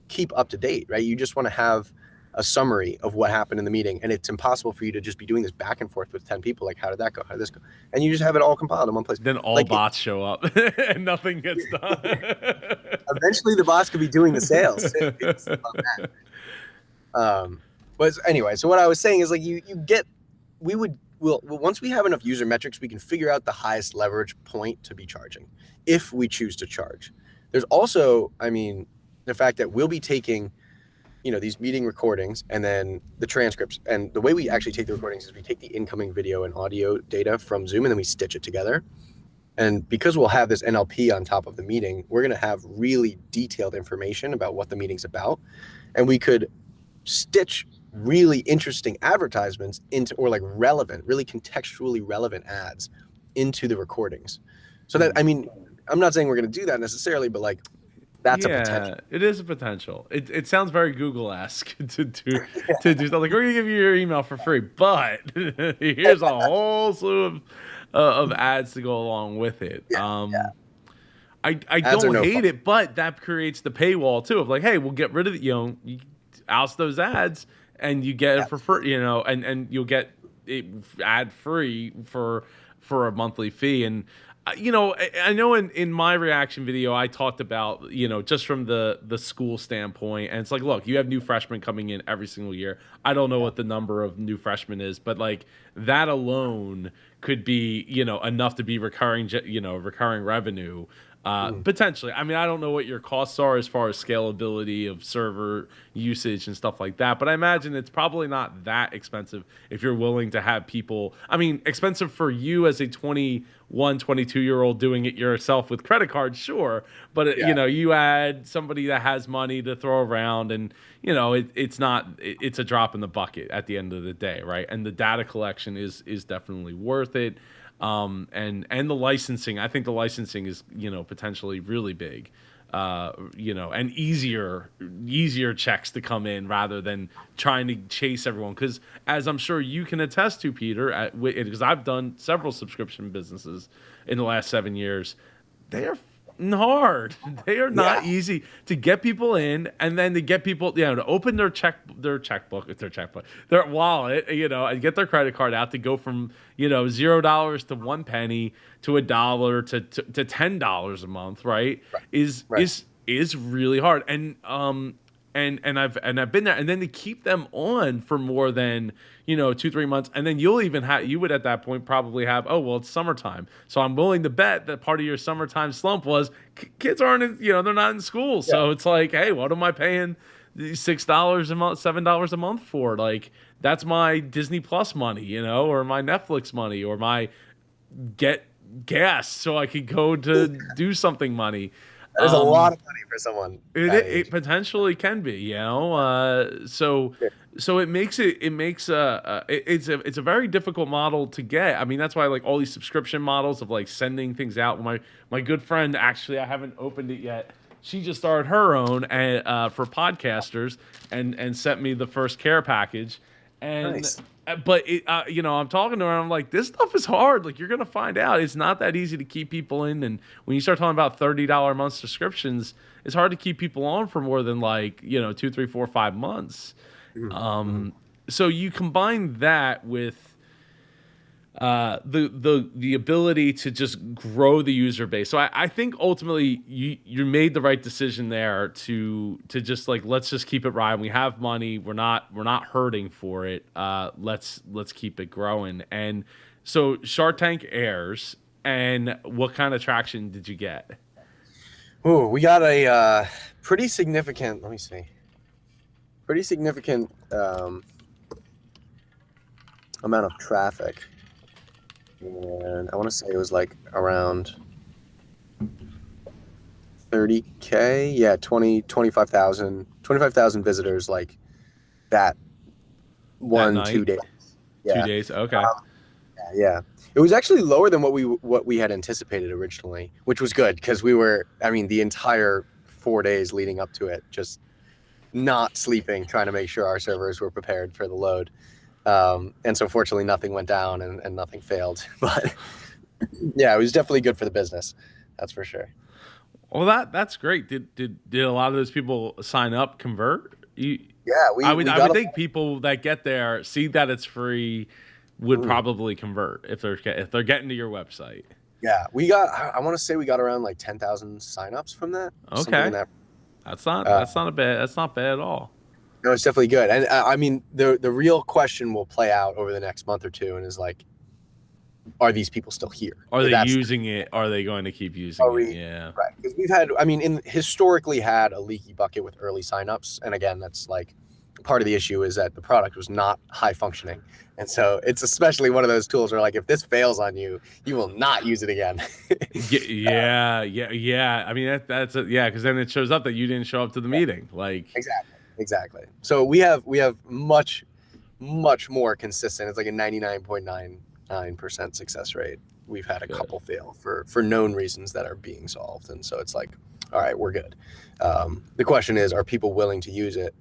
keep up to date, right? You just want to have a summary of what happened in the meeting, and it's impossible for you to just be doing this back and forth with 10 people. Like, how did that go? How did this go? And you just have it all compiled in one place. Then all Like, bots show up and nothing gets done. eventually the boss could be doing the sales. But anyway, so what I was saying is like once we have enough user metrics, we can figure out the highest leverage point to be charging if we choose to charge. There's also, I mean, the fact that we'll be taking, these meeting recordings and then the transcripts. And the way we actually take the recordings is we take the incoming video and audio data from Zoom and then we stitch it together. And because we'll have this NLP on top of the meeting, we're going to have really detailed information about what the meeting's about. And we could stitch really interesting advertisements into, or like really contextually relevant ads into the recordings. So that, I mean, I'm not saying we're going to do that necessarily, but like that's a potential. It is a potential. It sounds very Google-esque to do something. Like, we're gonna give you your email for free, but here's a whole slew of ads to go along with it. Yeah. I don't hate it, but that creates the paywall too of like, hey, we'll get rid of the, you oust those ads and you get it for free, and you'll get it ad free for a monthly fee. And I know in my reaction video, I talked about, just from the school standpoint. And it's like, look, you have new freshmen coming in every single year. I don't know what the number of new freshmen is, but like that alone could be, enough to be recurring revenue. Potentially. I mean, I don't know what your costs are as far as scalability of server usage and stuff like that, but I imagine it's probably not that expensive if you're willing to have people. I mean, expensive for you as a 21, 22-year-old doing it yourself with credit cards, sure, but you add somebody that has money to throw around, and it's a drop in the bucket at the end of the day, right? And the data collection is definitely worth it. And the licensing, I think the licensing is, potentially really big, and easier checks to come in rather than trying to chase everyone. Because as I'm sure you can attest to, Peter, because I've done several subscription businesses in the last 7 years, they are hard. They are not easy to get people in, and then to get people, to open their wallet, and get their credit card out to go from, $0 to 1 penny to $1 to $10 a month, right? Is really hard. And I've been there, and then to keep them on for more than 2-3 months, and then you would at that point probably have, oh well, it's summertime, so I'm willing to bet that part of your summertime slump was kids aren't they're not in school, so it's like, hey, what am I paying $6 a month, $7 a month for? Like, that's my Disney Plus money, or my Netflix money, or my get gas so I could go to do something money. There's a lot of money for someone. It potentially can be, so it makes it's a very difficult model to get. I mean, that's why like all these subscription models of like sending things out. My good friend, actually, I haven't opened it yet. she just started her own for podcasters and sent me the first care package. And Nice. but I'm talking to her. And I'm like, this stuff is hard. Like you're gonna find out, it's not that easy to keep people in. And when you start talking about $30 a month subscriptions, it's hard to keep people on for more than like 2, 3, 4, 5 months. Mhm. So you combine that with the ability to just grow the user base. So I think ultimately you made the right decision there to just like, let's just keep it riding. We have money. We're not hurting for it. Let's keep it growing. And so Shark Tank airs, and what kind of traction did you get? Ooh, we got a pretty significant. Let me see. Pretty significant amount of traffic, and I want to say it was like around 30K. Yeah, 25,000 visitors like that That 2 night, days. 2 Yeah. days. Okay. Yeah. It was actually lower than what we had anticipated originally, which was good because we were, I mean, the entire 4 days leading up to it, just not sleeping, trying to make sure our servers were prepared for the load. And so fortunately nothing went down and nothing failed. But yeah, it was definitely good for the business. That's for sure. Well, that's great. Did a lot of those people sign up, convert? Yeah, I we would we I got would a think people that get there, see that it's free, would mm, probably convert if they're getting to your website. yeah, we got I want to say we got around like 10,000 signups from that, something in Okay, that. that's not Uh, that's not a bad that's not bad at all. no, it's definitely good. And I mean, the real question will play out over the next month or two, and is like, are these people still here? Are they That's using it? Are they going to keep using are it? we Yeah. right? Because we've had, I mean, historically had a leaky bucket with early signups, and again, that's like part of the issue is that the product was not high functioning, and so it's especially one of those tools where like if this fails on you, you will not use it again. Yeah. I mean yeah, because then it shows up that you didn't show up to the meeting. Like, Exactly. So we have much more consistent. It's like a 99.99% success rate. We've had a good. couple fail for known reasons that are being solved, and so it's like, all right, we're good. The question is, are people willing to use it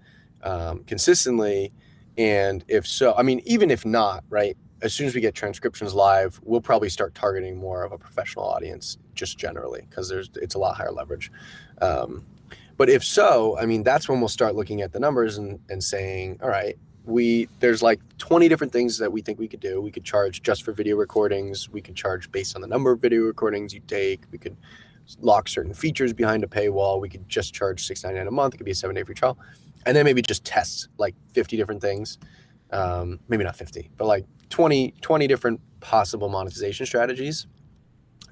consistently? And if so, I mean, even if not, right? As soon as we get transcriptions live, we'll probably start targeting more of a professional audience, just generally, because it's a lot higher leverage. Um, but if so, I mean, that's when we'll start looking at the numbers and saying, all right, there's like 20 different things that we think we could do. We could charge just for video recordings. We could charge based on the number of video recordings you take. We could lock certain features behind a paywall. We could just charge $6.99 a month. It could be a 7-day free trial. And then maybe just test like 50 different things. Maybe not 50, but like 20 different possible monetization strategies.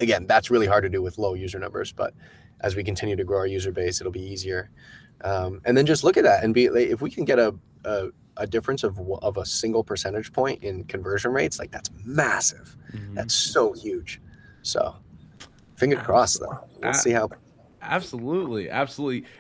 Again, that's really hard to do with low user numbers, but as we continue to grow our user base, it'll be easier. And then just look at that and be like, if we can get a difference of a single percentage point in conversion rates, like that's massive. Mhm. That's so huge. So fingers crossed though. We'll see how. Absolutely.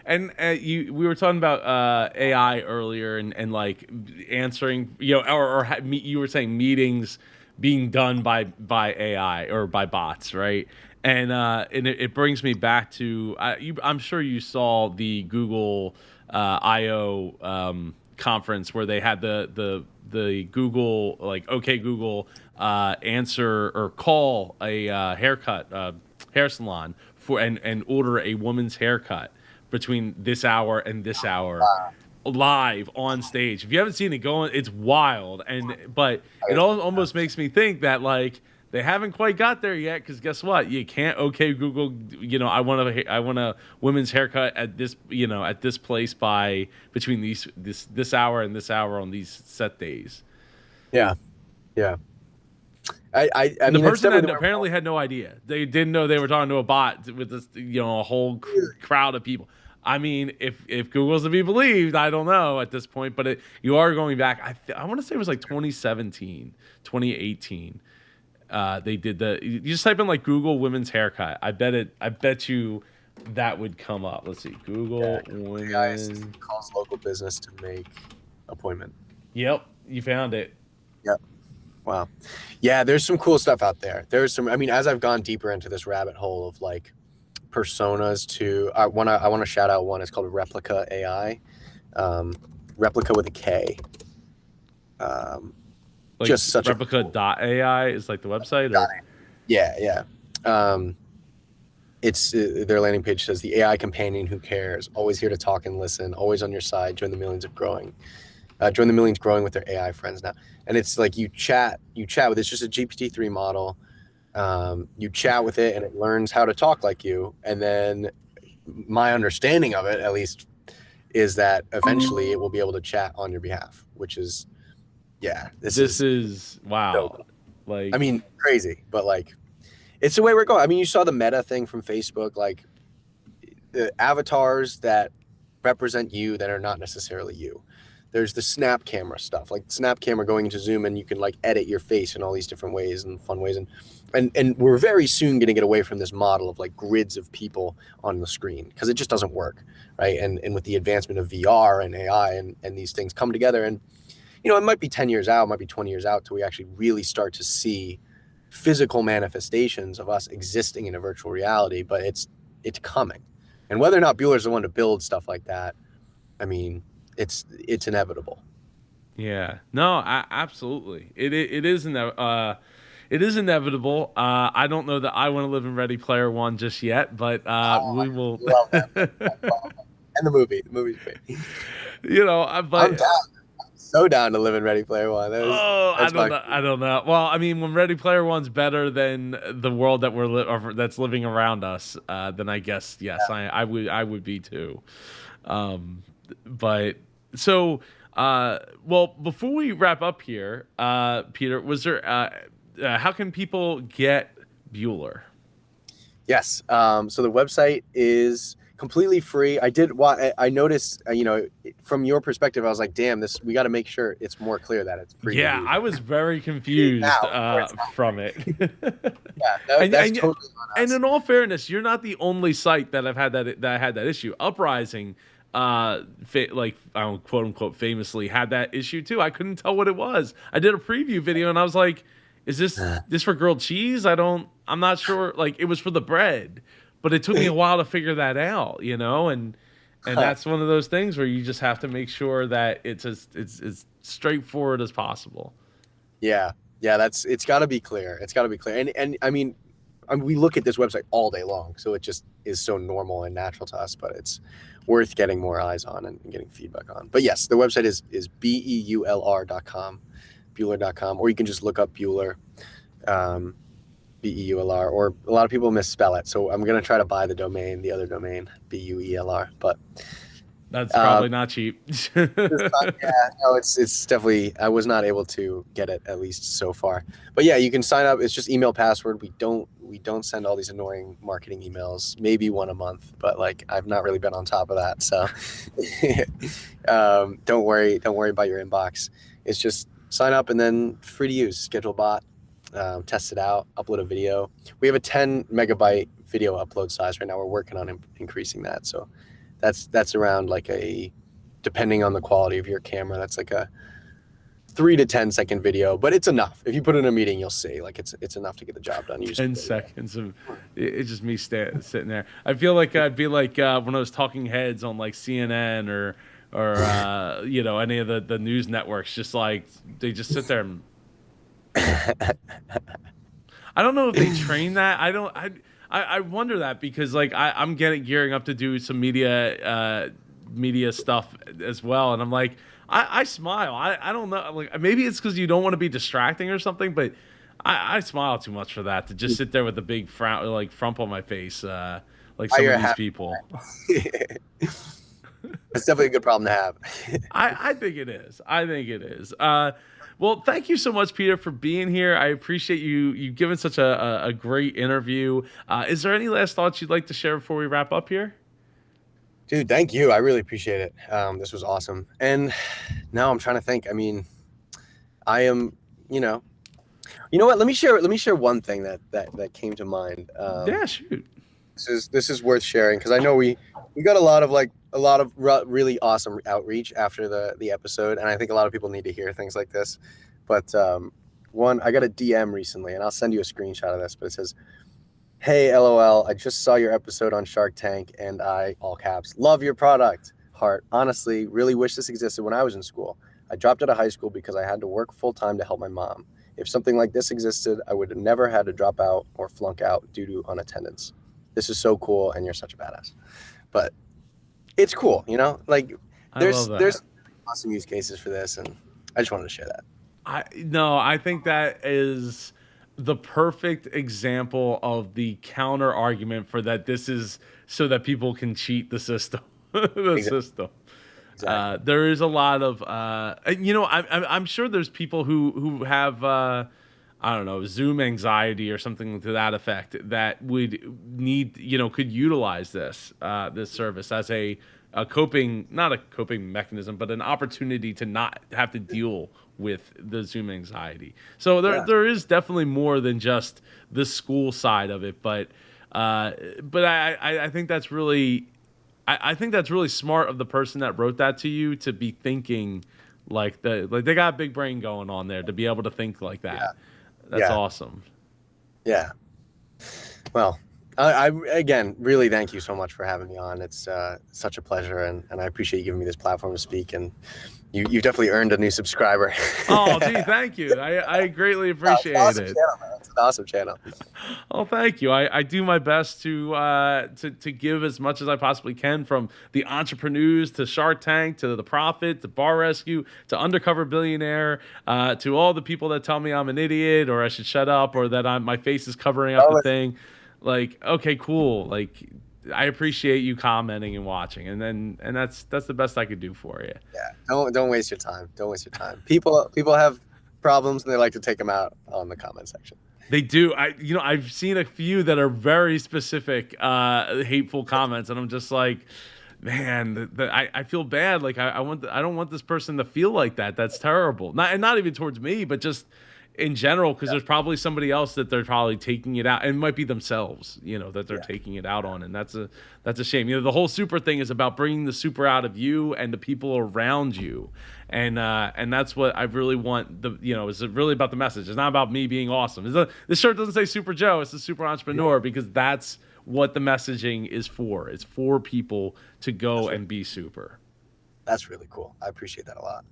And we were talking about AI earlier, and like answering, you were saying meetings being done by AI or by bots, right? And it brings me back to I'm sure you saw the Google I/O conference where they had the Google, like, okay Google, answer or call a hair salon for and order a woman's haircut between this hour and this hour, live on stage. If you haven't seen it, go on. It's wild. But it almost makes me think that like they haven't quite got there yet, because guess what? You can't, okay Google, I want a women's haircut at this place by between this hour and this hour on these set days. Yeah, yeah. I And the mean, it's person definitely the apparently had no idea. They didn't know they were talking to a bot with this, a whole crowd of people. I mean, if Google's to be believed, I don't know at this point, but you are going back. I want to say it was like 2017, 2018. They did you just type in like Google women's haircut. I bet you that would come up. Let's see, Google AI women. assistant calls local business to make appointment. Yep, you found it. Yep. Wow. Yeah, there's some cool stuff out there. There's some, I mean, as I've gone deeper into this rabbit hole of like personas to. I want to shout out one. It's called Replica AI, Replica with a K. Like Just such a cool. replica.ai is like the website, or Yeah, yeah. It's their landing page says the AI companion who cares, always here to talk and listen, always on your side. Join the millions growing with their AI friends now. And it's like you chat with. It's just a GPT-3 model. You chat with it, and it learns how to talk like you. And then my understanding of it, at least, is that eventually it will be able to chat on your behalf, which is, yeah, this this is is so wow. cool. I Like, mean, crazy, but like, it's the way we're going. I mean, you saw the Meta thing from Facebook, like the avatars that represent you that are not necessarily you. There's the snap camera stuff, like snap camera going into Zoom, and you can like edit your face in all these different ways and fun ways. And we're very soon going to get away from this model of like grids of people on the screen, because it just doesn't work, right? And with the advancement of VR and AI and these things come together, and it might be 10 years out, it might be 20 years out till we actually really start to see physical manifestations of us existing in a virtual reality, but it's coming. And whether or not Beulr's the one to build stuff like that, I mean, it's inevitable. yeah, no, absolutely. It is inevitable. I don't know that I want to live in Ready Player One just yet, but Oh, we I will. love that movie. And the movie's great. I'm But down, so down to live in Ready Player One. oh, I That's don't my know. I don't know. Well, I mean, when Ready Player One's better than the world that or that's living around us, then I guess yes, I would be too. Um, but so, well, before we wrap up here, Peter, was there? How can people get Beulr? Yes. So the website is completely free. I noticed, from your perspective, I was like, damn, we got to make sure it's more clear that it's free to Yeah, use. I was very It is confused now, or it's not from free. it. Yeah, and, that's and totally on and us. in all fairness, you're not the only site that I've had that had that issue. Uprising, like I don't quote unquote famously had that issue too. I couldn't tell what it was. I did a preview video and I was like, "Is this for grilled cheese?" I'm not sure. Like it was for the bread, but it took me a while to figure that out. And that's one of those things where you just have to make sure that it's straightforward as possible. Yeah, yeah, it's got to be clear. It's got to be clear. And I mean, we look at this website all day long, so it just is so normal and natural to us. But it's worth getting more eyes on and getting feedback on. But yes, the website is beulr.com, Beulr.com, or you can just look up Beulr, Beulr, or a lot of people misspell it. So I'm gonna try to buy the other domain, Buelr. But That's uh, probably not cheap. yeah, no, it's definitely. I was not able to get it, at least so far. But yeah, you can sign up. It's just email password. We don't send all these annoying marketing emails. Maybe one a month, but like I've not really been on top of that. So don't worry about your inbox. It's just sign up and then free to use. Schedule bot, test it out, upload a video. We have a 10 megabyte video upload size right now. We're working on increasing that. So that's around like depending on the quality of your camera, that's like a 3 to 10 second video, but it's enough. If you put it in a meeting, you'll see like it's enough to get the job done. 10 seconds of it's just me sitting there. I feel like I'd be like one of those talking heads on like CNN or any of the news networks. Just like they just sit there and I don't know if they train that. I don't. I wonder that because like I'm gearing up to do some media stuff as well, and I'm like I smile. I don't know. Like maybe it's because you don't want to be distracting or something, but I smile too much for that to just sit there with a big frown like frump on my face, like some of You're these happy. people. It's definitely a good problem to have. I think it is. I think it is. Well, thank you so much, Peter, for being here. I appreciate you giving such a great interview. Is there any last thoughts you'd like to share before we wrap up here? Dude, thank you. I really appreciate it. This was awesome. And now I'm trying to think. I mean, I am, you know what? Let me share one thing that came to mind. Yeah, shoot. This is worth sharing because I know we got a lot of really awesome outreach after the episode, and I think a lot of people need to hear things like this. But one, I got a DM recently, and I'll send you a screenshot of this. But it says, Hey, LOL, I just saw your episode on Shark Tank and I, all caps, love your product. Heart, honestly, really wish this existed when I was in school. I dropped out of high school because I had to work full time to help my mom. If something like this existed, I would have never had to drop out or flunk out due to unattendance. This is so cool and you're such a badass. But it's cool, you know? Like I love that. there's awesome use cases for this and I just wanted to share that. I think that is the perfect example of the counter argument for that. This is so that people can cheat the system. The Exactly. system. Exactly. There is a lot of, I'm sure there's people who have, I don't know, Zoom anxiety or something to that effect that would need, could utilize this service as a coping, not a coping mechanism, but an opportunity to not have to deal with the Zoom anxiety. So Yeah. there is definitely more than just the school side of it, but I think that's really I think that's really smart of the person that wrote that to you to be thinking like they got a big brain going on there to be able to think like Yeah. that. That's Yeah. awesome. Yeah. Well, I again really thank you so much for having me on. It's such a pleasure, and I appreciate you giving me this platform to speak. And you definitely earned a new subscriber. Oh, gee, thank you. I greatly Oh, it's an appreciate awesome it. channel, man. It's an awesome channel. Oh, thank you. I do my best to give as much as I possibly can, from the entrepreneurs to Shark Tank to the Prophet to Bar Rescue to Undercover Billionaire, to all the people that tell me I'm an idiot or I should shut up or that my face is covering up Oh, the thing. Like, okay, cool. Like, I appreciate you commenting and watching, and that's the best I could do for you. yeah. Don't waste your time. Don't waste your time. People have problems and they like to take them out on the comment section. They do. I've seen a few that are very specific, hateful comments, and I'm just like, man, I feel bad. Like I don't want this person to feel like that. That's terrible. Not even towards me, but just in general, because there's probably somebody else that they're probably taking it out, and it might be themselves, that they're Yeah. taking it out on, and that's a shame. The whole super thing is about bringing the super out of you and the people around you, and that's what I really want. It's really about the message. It's not about me being awesome. This shirt doesn't say Super Joe. It's the Super Entrepreneur, because that's what the messaging is for. It's for people to go and be super. That's really cool. I appreciate that a lot.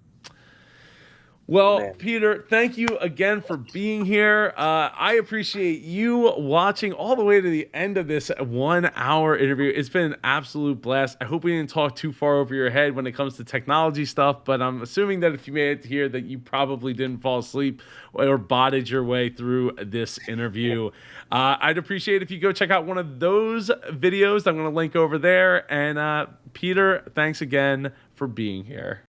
Well, Man. Peter, thank you again for being here. I appreciate you watching all the way to the end of this 1 hour interview. It's been an absolute blast. I hope we didn't talk too far over your head when it comes to technology stuff, but I'm assuming that if you made it here that you probably didn't fall asleep or botted your way through this interview. I'd appreciate if you go check out one of those videos. I'm going to link over there. And Peter, thanks again for being here.